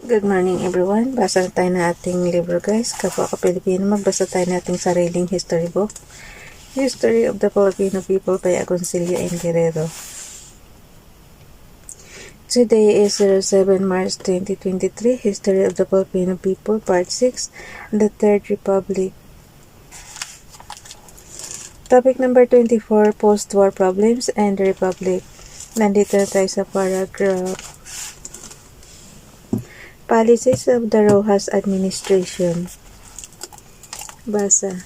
Good morning everyone. Basa tayo na ating libro guys. Kapwa ka Pilipino, magbasa tayo na ating sariling history book. History of the Filipino People by Agoncillo and Guerrero. Today is 7 March 2023. History of the Filipino People, Part 6, The Third Republic. Topic number 24, Post-War Problems and the Republic. Nandito na tayo sa paragraph. Policies of the Roxas administration. Basa.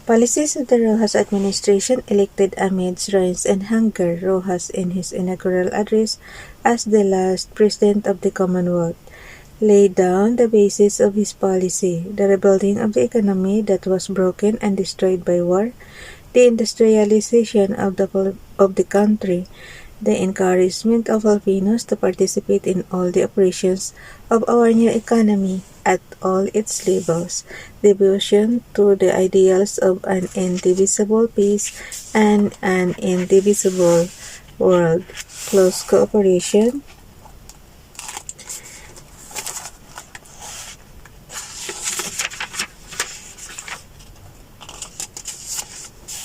Policies of the Roxas administration elected amid rains and hunger Roxas in his inaugural address as the last president of the Commonwealth laid down the basis of his policy, the rebuilding of the economy that was broken and destroyed by war, the industrialization of the country, the encouragement of Filipinos to participate in all the operations of our new economy at all its levels, devotion to the ideals of an indivisible peace and an indivisible world, close cooperation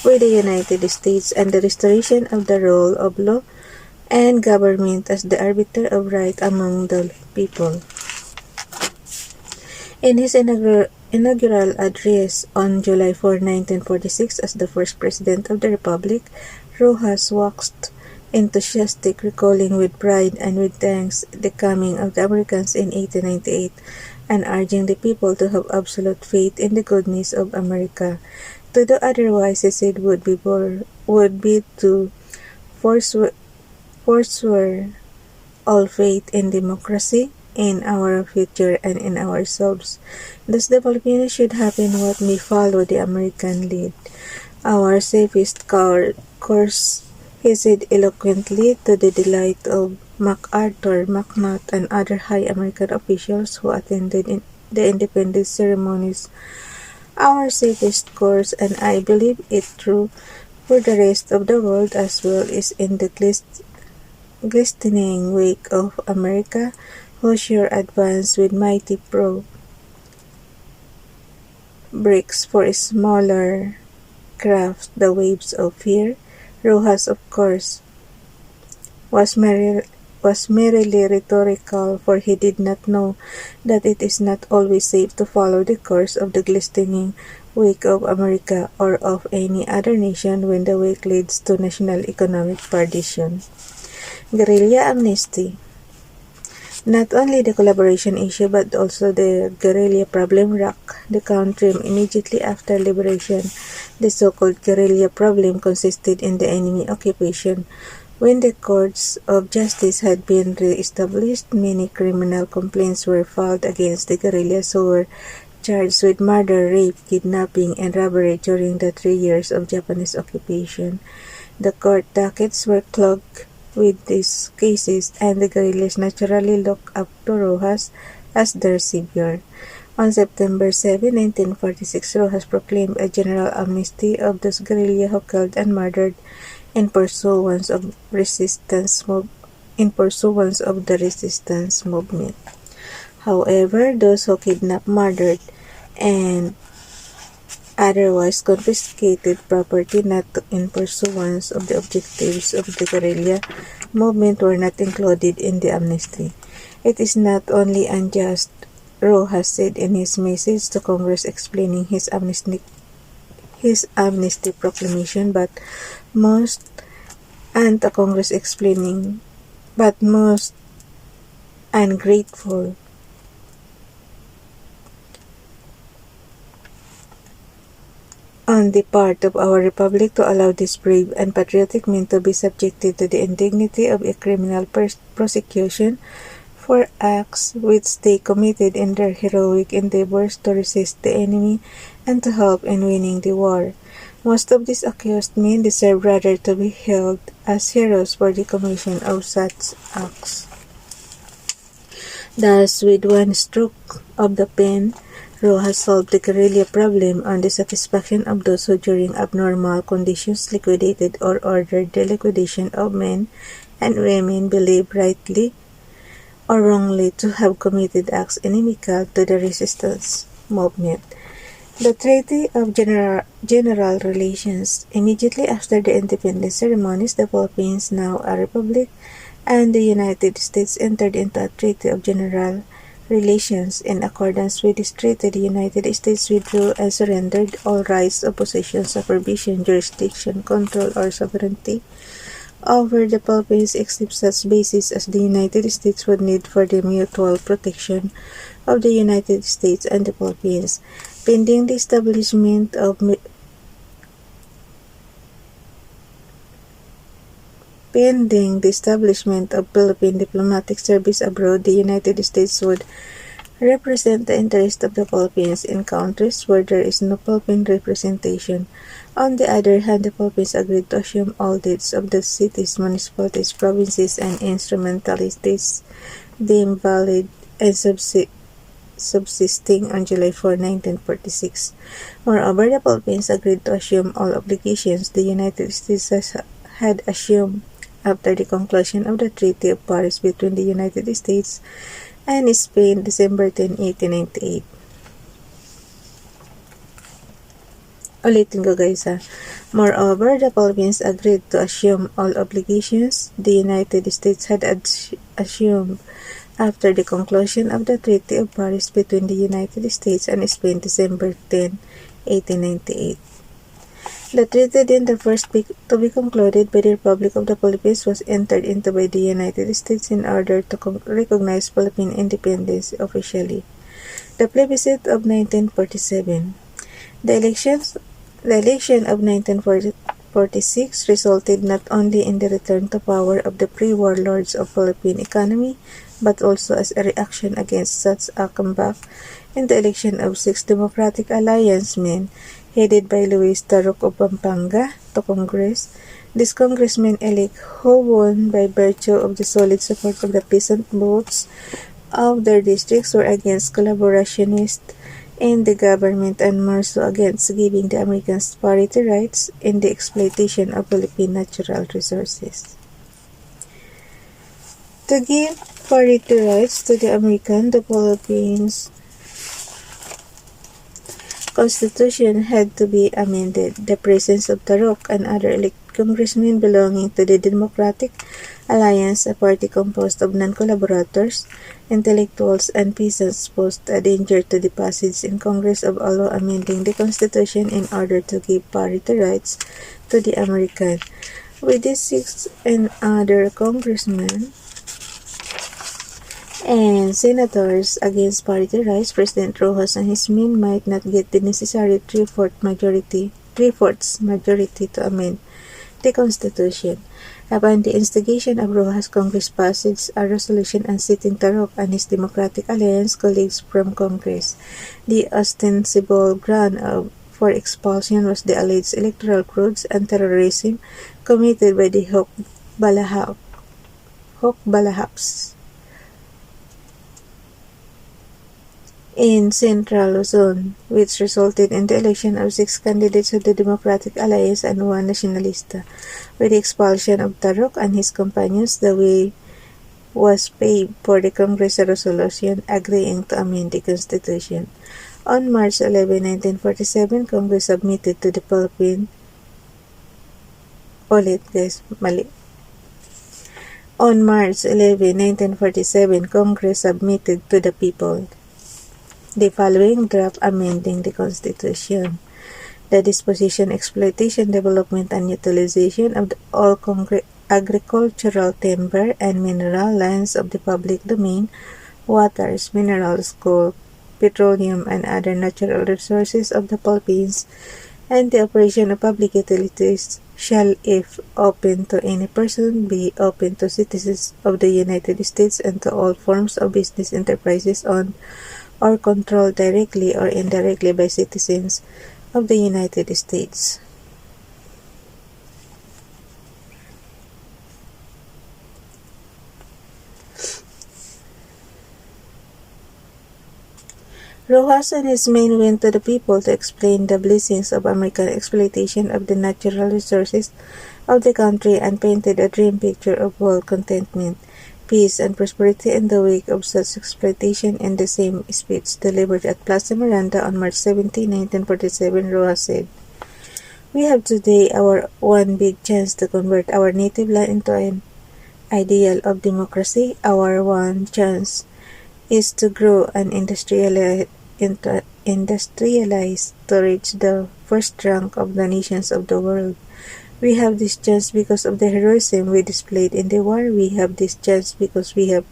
with the United States, and the restoration of the rule of law and government as the arbiter of right among the people. In his inaugural address on July 4, 1946, as the first president of the Republic, Roxas waxed enthusiastic, recalling with pride and with thanks the coming of the Americans in 1898, and urging the people to have absolute faith in the goodness of America. To do otherwise, he said, would be to forswear all faith in democracy, in our future, and in ourselves. Thus the Filipinos should have in what may follow the American lead. Our safest course, he said eloquently, to the delight of MacArthur, McNaught, and other high American officials who attended the independence ceremonies. Our safest course, and I believe it true for the rest of the world as well, is in the glistening wake of America, who sure advance with mighty breaks for smaller craft the waves of fear. Roxas, of course, was merely rhetorical, for he did not know that it is not always safe to follow the course of the glistening wake of America or of any other nation when the wake leads to national economic perdition. Guerrilla Amnesty. Not only the collaboration issue but also the guerrilla problem rocked the country immediately after liberation. The so-called guerrilla problem consisted in the enemy occupation. When the courts of justice had been re-established, many criminal complaints were filed against the guerrillas who were charged with murder, rape, kidnapping, and robbery during the 3 years of Japanese occupation. The court dockets were clogged with these cases, and the guerrillas naturally looked up to Roxas as their savior. On September 7, 1946, Roxas proclaimed a general amnesty of those guerrillas who killed and murdered in pursuance of the resistance movement. However, those who kidnapped, murdered, and otherwise confiscated property not in pursuance of the objectives of the guerrilla movement were not included in the amnesty. It is not only unjust, Roxas said in his message to Congress explaining his amnesty proclamation, but most ungrateful on the part of our republic to allow these brave and patriotic men to be subjected to the indignity of a criminal prosecution for acts which they committed in their heroic endeavors to resist the enemy and to help in winning the war. Most of these accused men deserve rather to be held as heroes for the commission of such acts. Thus, with one stroke of the pen, Roxas solved the guerrilla problem on the satisfaction of those who during abnormal conditions liquidated or ordered the liquidation of men and women believed rightly or wrongly to have committed acts inimical to the resistance movement. The Treaty of General Relations. Immediately after the independence ceremonies, the Philippines, now a republic, and the United States entered into a Treaty of General Relations. In accordance with this treaty, the United States withdrew and surrendered all rights of possession, supervision, jurisdiction, control, or sovereignty over the Philippines except such bases as the United States would need for the mutual protection of the United States and the Philippines, pending the establishment of Philippine diplomatic service abroad. The United States would represent the interests of the Philippines in countries where there is no Philippine representation. On the other hand, the Philippines agreed to assume all debts of the cities, municipalities, provinces, and instrumentalities deemed valid and subsisting on July 4, 1946. Moreover, the Philippines agreed to assume all obligations the United States had assumed after the conclusion of the Treaty of Paris between the United States and Spain, December 10, 1898. Ulitin ko guys ha. Moreover, the Philippines agreed to assume all obligations the United States had assumed after the conclusion of the Treaty of Paris between the United States and Spain, December 10, 1898. The treaty, then the first to be concluded by the Republic of the Philippines, was entered into by the United States in order to recognize Philippine independence officially. The Plebiscite of 1947. The election of 1946 resulted not only in the return to power of the pre-war lords of Philippine economy, but also as a reaction against such a comeback in the election of 6 Democratic Alliance men headed by Luis Tarok of Pampanga to Congress. These congressmen-elect, who won by virtue of the solid support of the peasant votes of their districts, were against collaborationists in the government and more so against giving the Americans parity rights in the exploitation of Philippine natural resources. To give parity rights to the American, the Philippines Constitution had to be amended. The presence of Tarok and other elect congressmen belonging to the Democratic Alliance, a party composed of non-collaborators, intellectuals, and peasants, posed a danger to the passage in Congress of a law amending the Constitution in order to give parity rights to the American. With these 6 and other congressmen and senators against parity rights, President Roxas and his men might not get the necessary three-fourths majority to amend the Constitution. Upon the instigation of Roxas, Congress passed a resolution unseating Tarok and his Democratic Alliance colleagues from Congress. The ostensible ground for expulsion was the alleged electoral frauds and terrorism committed by the Hawk Balahaps in Central Luzon, which resulted in the election of 6 candidates of the Democratic Alliance and 1 nationalista. With the expulsion of Tarok and his companions, the way was paved for the Congress resolution agreeing to amend the Constitution. On March 11, 1947, Congress submitted to the Philippine On March 11, 1947, Congress submitted to the people the following draft amending the Constitution: the disposition, exploitation, development, and utilization of all agricultural, timber, and mineral lands of the public domain, waters, minerals, coal, petroleum, and other natural resources of the Philippines, and the operation of public utilities shall, if open to any person, be open to citizens of the United States and to all forms of business enterprises owned or controlled directly or indirectly by citizens of the United States. Roxas and his men went to the people to explain the blessings of American exploitation of the natural resources of the country and painted a dream picture of world contentment. peace and prosperity in the wake of such exploitation. In the same speech delivered at Plaza Miranda on March 17, 1947, Rojas said, "We have today our one big chance to convert our native land into an ideal of democracy. Our one chance is to grow and industrialize to reach the first rank of the nations of the world. We have this chance because of the heroism we displayed in the war. We have this chance because we have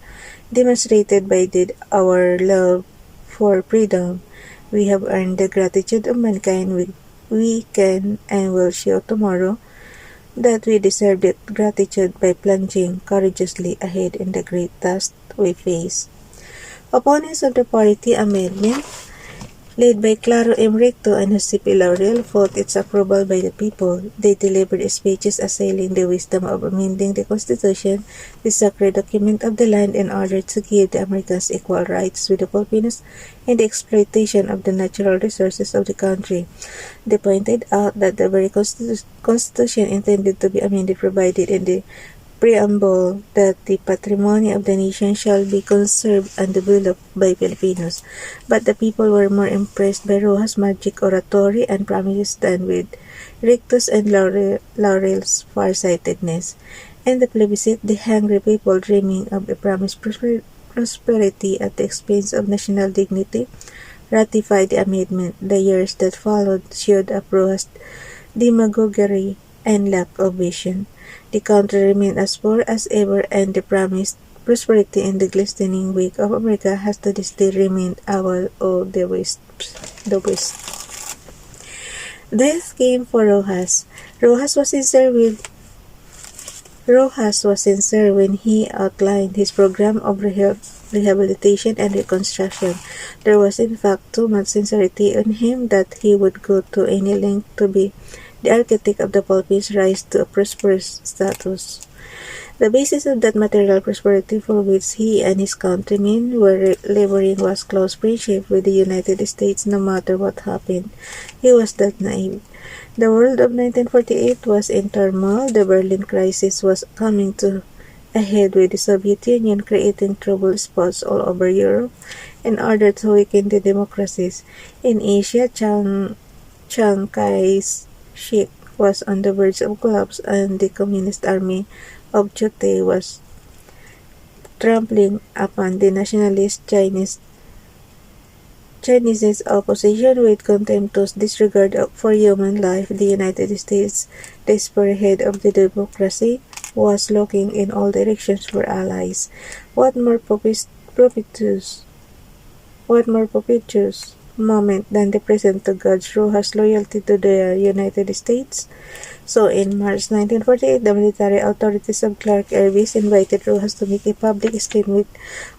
demonstrated by deed our love for freedom. We have earned the gratitude of mankind. We can and will show tomorrow that we deserve that gratitude by plunging courageously ahead in the great task we face." Opponents of the party amendment, led by Claro M. Recto and Jose P. Laurel, fought its approval by the people. They delivered speeches assailing the wisdom of amending the Constitution, the sacred document of the land, in order to give the Americans equal rights with the Filipinos in the exploitation of the natural resources of the country. They pointed out that the very Constitution intended to be amended provided in the preamble that the patrimony of the nation shall be conserved and developed by Filipinos. But the people were more impressed by Rojas' magic oratory and promises than with Recto's and Laurel's farsightedness. In the Plebiscite, the hungry people, dreaming of a promised prosperity at the expense of national dignity, ratified the amendment. The years that followed showed up Rojas' demagoguery and lack of vision. The country remained as poor as ever, and the promised prosperity in the glistening wake of America has to this day remained our the West. Death came for Rojas. Rojas was sincere when he outlined his program of rehabilitation and reconstruction. There was in fact too much sincerity in him that he would go to any length to be the architect of the Philippines' rise to a prosperous status. The basis of that material prosperity for which he and his countrymen were laboring was close friendship with the United States no matter what happened. He was that naive. The world of 1948 was in turmoil. The Berlin crisis was coming to a head with the Soviet Union creating trouble spots all over Europe in order to weaken the democracies. In Asia, Chiang Kai-shek was on the verge of collapse, and the Communist Army of Chote was trampling upon the nationalist Chinese's opposition with contemptuous disregard for human life. The United States, the spearhead of the democracy, was looking in all directions for allies. What more propitious moment than the present to gauge Rojas' loyalty to the United States? So in March 1948, the military authorities of Clark Air Base invited Rojas to make a public statement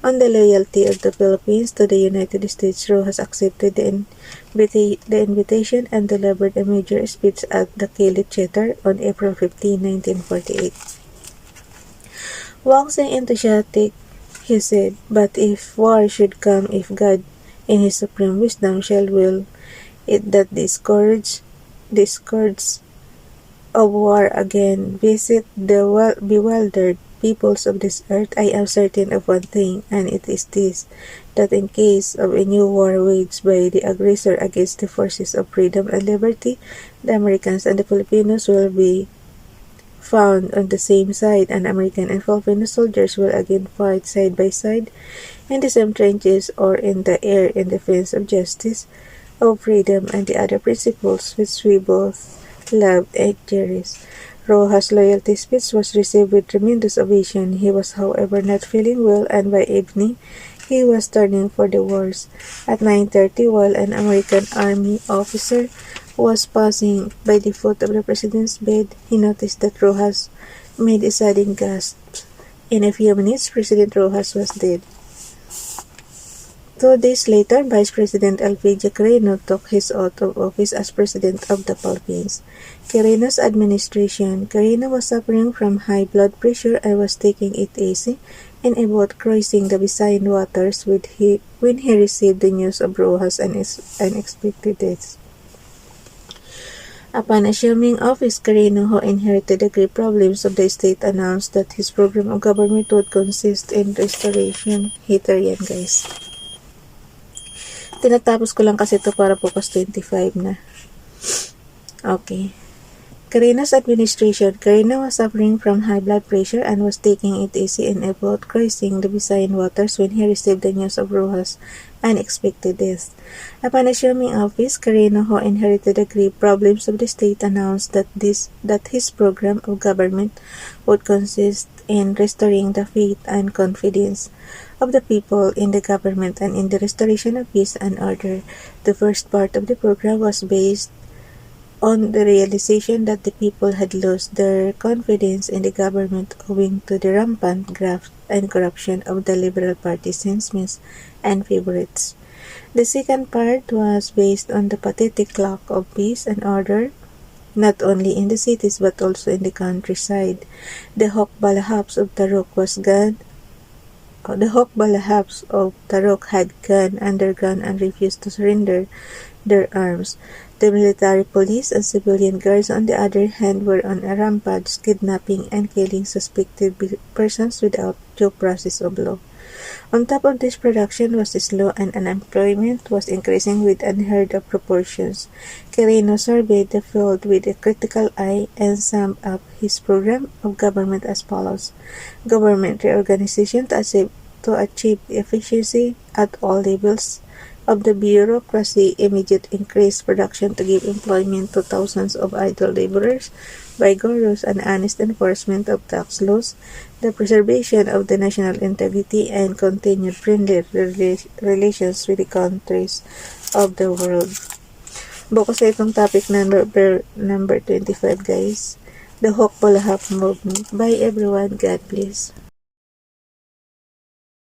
on the loyalty of the Philippines to the United States. Rojas accepted the invitation and delivered a major speech at the Kili Theater on April 15, 1948. Waxing enthusiastic, he said, "But if war should come, if God in his supreme wisdom shall will it that the scourge of war again visit the bewildered peoples of this earth, I am certain of one thing, and it is this, that in case of a new war waged by the aggressor against the forces of freedom and liberty, the Americans and the Filipinos will be found on the same side, and American and Filipino soldiers will again fight side by side in the same trenches or in the air in defense of justice, of freedom, and the other principles which we both love and cherish." Rojas' loyalty speech was received with tremendous ovation. He was, however, not feeling well, and by evening he was turning for the worse. At 9:30, while an American Army officer was passing by the foot of the president's bed, he noticed that Rojas made a sudden gasp. In a few minutes, President Rojas was dead. 2 days later, Vice President Elpidio Quirino took his oath of office as President of the Philippines. Quirino's administration. Quirino was suffering from high blood pressure and was taking it easy in a boat crossing the Visayan waters when he received the news of Rojas' unexpected death. Upon assuming office, Quirino, who inherited the grave problems of the state, announced that his program of government would consist in restoration. Hater yan, guys. Tinatapos ko lang kasi ito para bukas 25 na. Okay. Quirino's administration. Quirino was suffering from high blood pressure and was taking it easy in a boat crossing the Visayan waters when he received the news of Roxas' unexpected death. Upon assuming office, Quirino, who inherited the grave problems of the state, announced that his program of government would consist in restoring the faith and confidence of the people in the government and in the restoration of peace and order. The first part of the program was based on the realization that the people had lost their confidence in the government owing to the rampant graft and corruption of the Liberal Party's henchmen and favorites. The second part was based on the pathetic lack of peace and order, not only in the cities but also in the countryside. The Hawk Balahaps of Tarok had gone underground and refused to surrender their arms. The military police and civilian guards, on the other hand, were on a rampage, kidnapping and killing suspected persons without due process of law. On top of this, production was slow and unemployment was increasing with unheard-of proportions. Quirino surveyed the field with a critical eye and summed up his program of government as follows: government reorganization to achieve efficiency at all levels of the bureaucracy, immediate increased production to give employment to thousands of idle laborers, vigorous and honest enforcement of tax laws, the preservation of the national integrity, and continued friendly relations with the countries of the world. Bukas sa itong topic number 25, guys. The Hawk Balahap movement. Bye everyone. God bless.